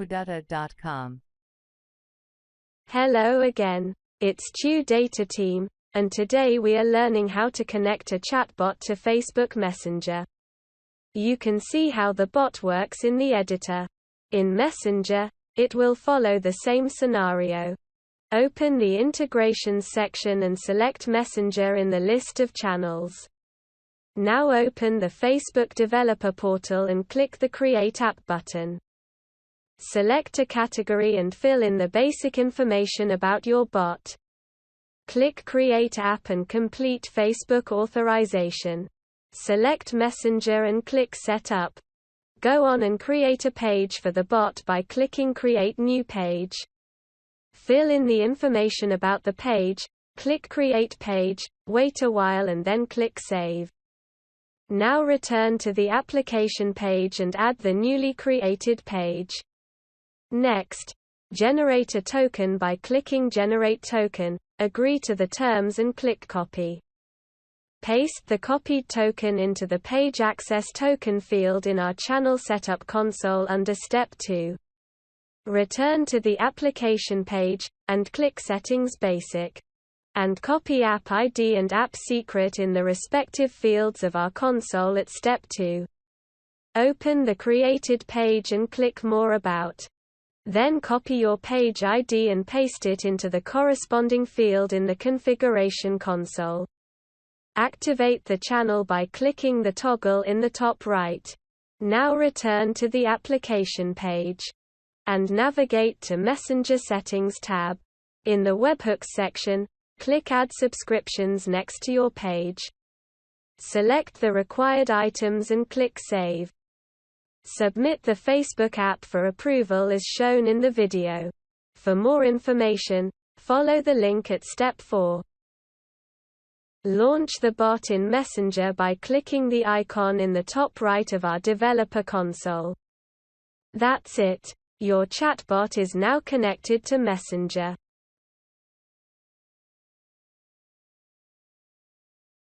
QuData.com. Hello again. It's QuData team, and today we are learning how to connect a chatbot to Facebook Messenger. You can see how the bot works in the editor. In Messenger, it will follow the same scenario. Open the Integrations section and select Messenger in the list of channels. Now open the Facebook Developer Portal and click the Create App button. Select a category and fill in the basic information about your bot. Click Create App and complete Facebook authorization. Select Messenger and click Set Up. Go on and create a page for the bot by clicking Create New Page. Fill in the information about the page, click Create Page, wait a while and then click Save. Now return to the application page and add the newly created page. Next, generate a token by clicking Generate Token, agree to the terms and click Copy. Paste the copied token into the Page Access Token field in our Channel Setup console under Step 2. Return to the application page, and click Settings Basic. And copy App ID and App Secret in the respective fields of our console at Step 2. Open the created page and click More About. Then copy your page ID and paste it into the corresponding field in the configuration console. Activate the channel by clicking the toggle in the top right. Now return to the application page. And navigate to Messenger Settings tab. In the Webhooks section, click Add Subscriptions next to your page. Select the required items and click Save. Submit the Facebook app for approval as shown in the video. For more information, follow the link at Step 4. Launch the bot in Messenger by clicking the icon in the top right of our developer console. That's it. Your chatbot is now connected to Messenger.